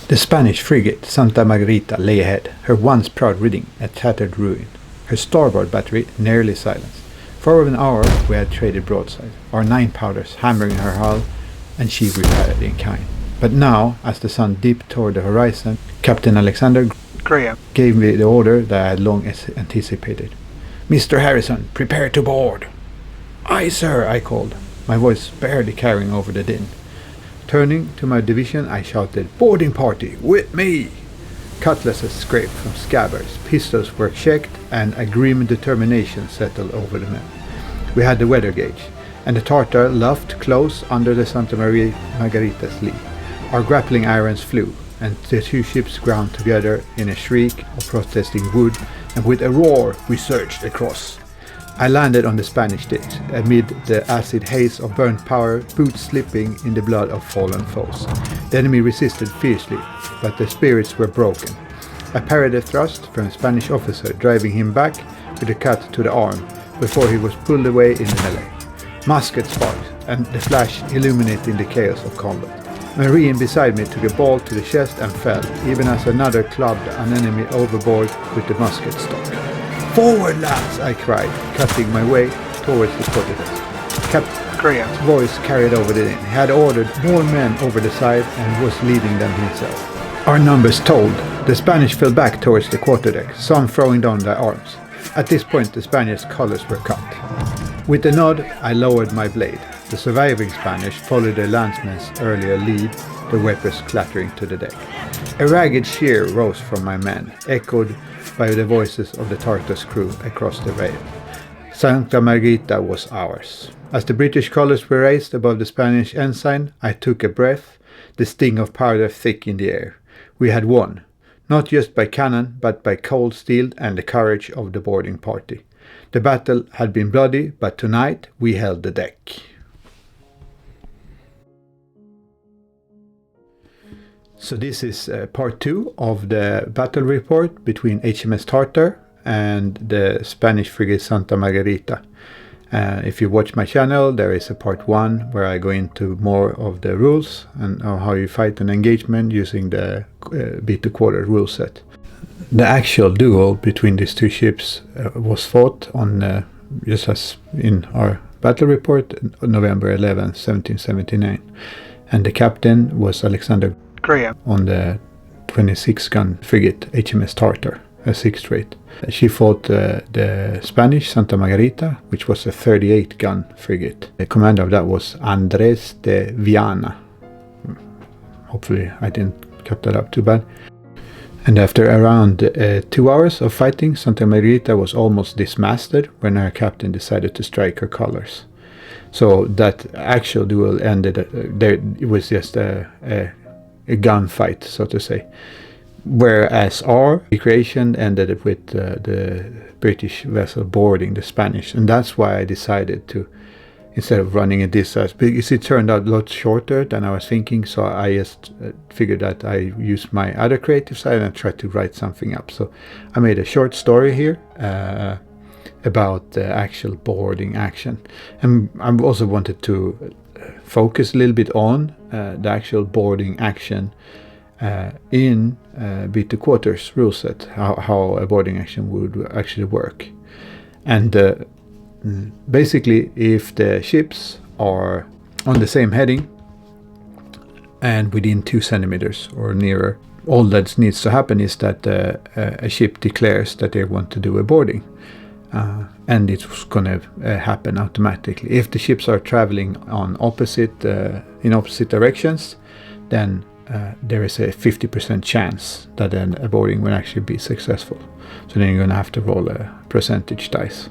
The Spanish frigate Santa Margarita lay ahead, her once proud rigging a tattered ruin, her starboard battery nearly silenced. For over an hour we had traded broadside, our 9 powders hammering her hull, and she replied in kind. But now, as the sun dipped toward the horizon, Captain Alexander Graham gave me the order that I had long anticipated. "Mr. Harrison, prepare to board." "Aye, sir," I called, my voice barely carrying over the din. Turning to my division, I shouted, "Boarding party, with me!" Cutlasses scraped from scabbards, pistols were checked, and a grim determination settled over the men. We had the weather gauge, and the Tartar luffed close under the Santa Margarita's lee. Our grappling irons flew, and the 2 ships ground together in a shriek of protesting wood, and with a roar we surged across. I landed on the Spanish decks, amid the acid haze of burnt power, boots slipping in the blood of fallen foes. The enemy resisted fiercely, but their spirits were broken. I parried a thrust from a Spanish officer, driving him back with a cut to the arm, before he was pulled away in the melee. Muskets sparked, and the flash illuminating the chaos of combat. A Marine beside me took a ball to the chest and fell, even as another clubbed an enemy overboard with the musket stock. "Forward, lads!" I cried, cutting my way towards the quarterdeck. Captain Graham's voice carried over the din. He had ordered more men over the side and was leading them himself. Our numbers told. The Spanish fell back towards the quarterdeck, some throwing down their arms. At this point the Spaniards' colours were cut. With a nod, I lowered my blade. The surviving Spanish followed their landsmen's earlier lead, their weapons clattering to the deck. A ragged cheer rose from my men, echoed by the voices of the Tartar's crew across the rail. Santa Margarita was ours. As the British colours were raised above the Spanish ensign, I took a breath, the sting of powder thick in the air. We had won, not just by cannon, but by cold steel and the courage of the boarding party. The battle had been bloody, but tonight we held the deck. So this is part 2 of the battle report between HMS Tartar and the Spanish frigate Santa Margarita. If you watch my channel, there is a part 1 where I go into more of the rules and how you fight an engagement using the beat the quarter rule set. The actual duel between these 2 ships was fought on, just as in our battle report, November 11, 1779. And the captain was Alexander Graham on the 26-gun frigate HMS Tartar, a 6th rate. She fought the Spanish Santa Margarita, which was a 38-gun frigate. The commander of that was Andres de Viana. Hopefully I didn't cut that up too bad. And after around 2 hours of fighting, Santa Margarita was almost dismasted when her captain decided to strike her colors. So that actual duel ended there. It was just a gunfight, so to say. Whereas our recreation ended with the British vessel boarding the Spanish. And that's why I decided to, instead of running a discharge, because it turned out a lot shorter than I was thinking, so I just figured that I used my other creative side and tried to write something up. So I made a short story here about the actual boarding action. And I also wanted to focus a little bit on the actual boarding action in beat the quarters rule set, how a boarding action would actually work. And basically, if the ships are on the same heading and within 2 centimeters or nearer, all that needs to happen is that a ship declares that they want to do a boarding. And it's going to happen automatically. If the ships are traveling on in opposite directions, then there is a 50% chance that a boarding will actually be successful. So then you're going to have to roll a percentage dice.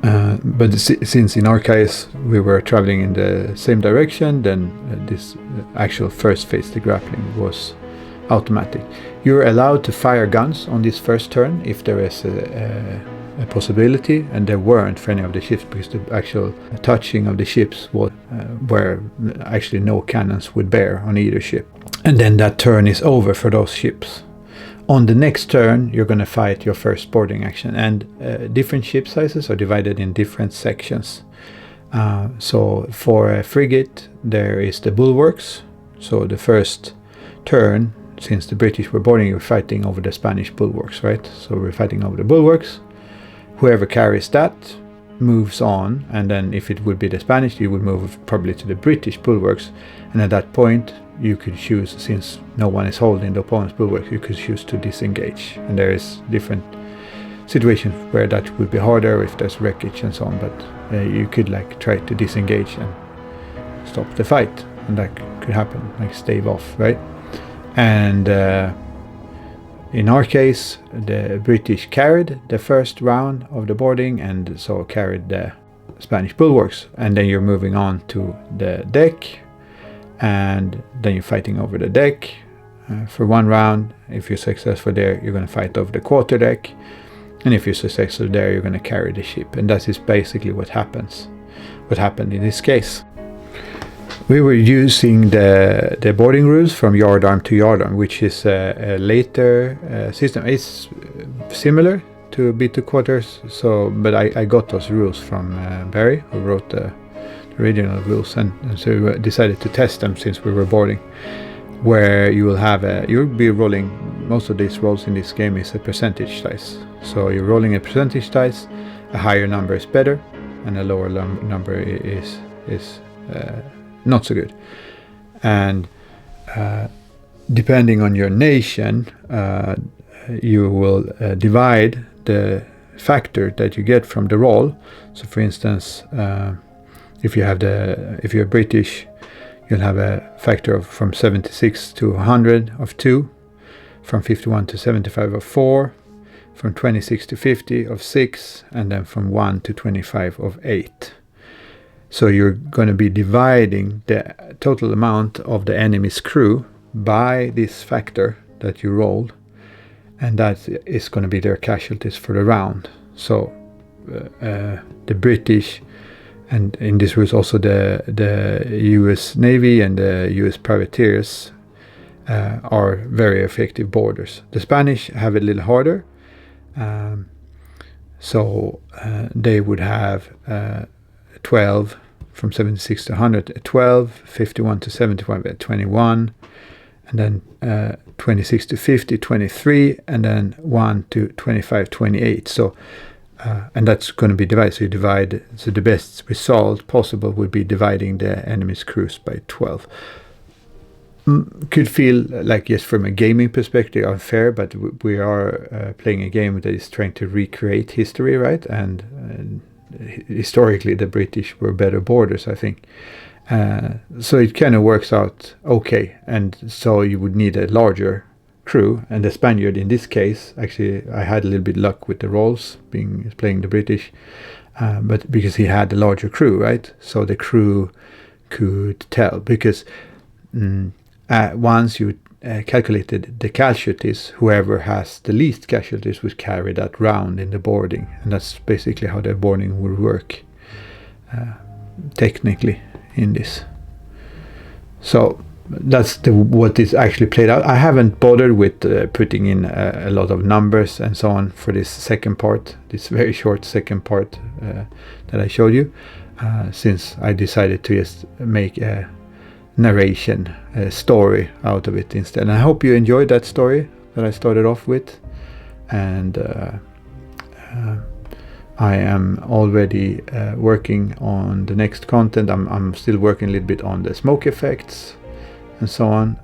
But since in our case we were traveling in the same direction, then this actual first phase, the grappling, was automatic. You're allowed to fire guns on this first turn if there is a possibility, and there weren't for any of the ships, because the actual touching of the ships was where actually no cannons would bear on either ship. And then that turn is over for those ships. On the next turn, you're going to fight your first boarding action, and different ship sizes are divided in different sections. So for a frigate, there is the bulwarks. So the first turn since the British were boarding, you're fighting over the Spanish bulwarks, right? So we're fighting over the bulwarks. Whoever carries that moves on, and then if it would be the Spanish, you would move probably to the British bulwarks, and at that point you could choose, since no one is holding the opponent's bulwarks, you could choose to disengage. And there is different situations where that would be harder if there's wreckage and so on, but you could like try to disengage and stop the fight, and that could happen, like stave off, right? And in our case, the British carried the first round of the boarding, and so carried the Spanish bulwarks, and then you're moving on to the deck, and then you're fighting over the deck for one round. If you're successful there, you're going to fight over the quarterdeck, and if you're successful there, you're going to carry the ship. And that is basically what happened in this case. We were using the boarding rules from yardarm to yardarm, which is a later system. It's similar to B2 quarters, but I got those rules from Barry, who wrote the original rules, and so we decided to test them since we were boarding. Where you will have you'll be rolling, most of these rolls in this game is a percentage dice. So you're rolling a percentage dice, a higher number is better, and a lower number is not so good. And depending on your nation, you will divide the factor that you get from the roll. So for instance, if you're British, you'll have a factor of from 76 to 100 of 2, from 51 to 75 of 4, from 26 to 50 of 6, and then from 1 to 25 of 8. So you're going to be dividing the total amount of the enemy's crew by this factor that you rolled, and that is going to be their casualties for the round. So the British, and in this was also the US Navy and the US privateers, are very effective boarders. The Spanish have it a little harder, so they would have 12 from 76 to 100 at 12, 51 to 75 at 21, and then 26 to 50, 23, and then 1 to 25, 28. So and that's going to be divided. So you divide. So the best result possible would be dividing the enemy's crews by 12. Could feel like, yes, from a gaming perspective, unfair, but we are playing a game that is trying to recreate history, right? And historically, the British were better boarders, I think. So it kind of works out okay. And so you would need a larger crew, and the Spaniard in this case, actually I had a little bit luck with the rolls playing the British, but because he had a larger crew, right? So the crew could tell, because once you calculated the casualties, whoever has the least casualties would carry that round in the boarding, and that's basically how the boarding would work technically in this. So that's what is actually played out. I haven't bothered with putting in a lot of numbers and so on for this second part, this very short second part that I showed you, since I decided to just make a narration, a story out of it instead. And I hope you enjoyed that story that I started off with, and I am already working on the next content. I'm still working a little bit on the smoke effects and so on.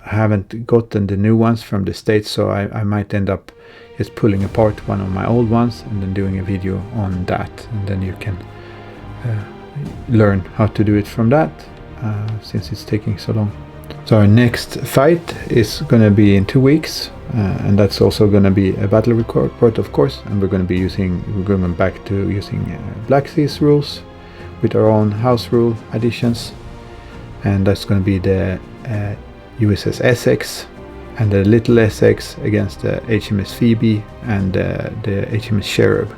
I haven't gotten the new ones from the States, so I might end up just pulling apart one of my old ones and then doing a video on that, and then you can learn how to do it from that, since it's taking so long. So our next fight is going to be in 2 weeks, and that's also going to be a battle report, of course, and we're going back to using Black Seas rules with our own house rule additions. And that's going to be the USS Essex and the Little Essex against the HMS Phoebe and the HMS Cherub.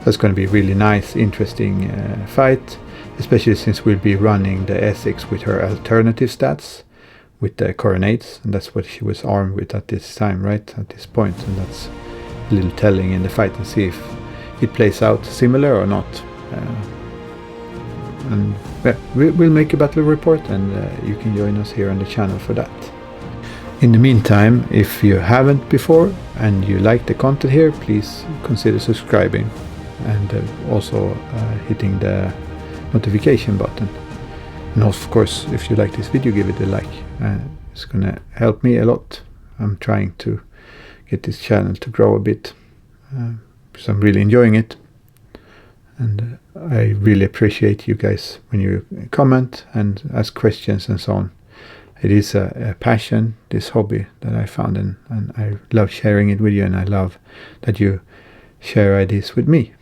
That's going to be a really nice, interesting fight, especially since we'll be running the Essex with her alternative stats, with the coronets, and that's what she was armed with at this time, right, at this point. And that's a little telling in the fight, and see if it plays out similar or not. And yeah, we'll make a battle report, and you can join us here on the channel for that. In the meantime, if you haven't before and you like the content here, please consider subscribing and also hitting the notification button. And of course, if you like this video, give it a like. It's gonna help me a lot. I'm trying to get this channel to grow a bit because I'm really enjoying it, and I really appreciate you guys when you comment and ask questions and so on. It is a passion, this hobby that I found, and I love sharing it with you, and I love that you share ideas with me.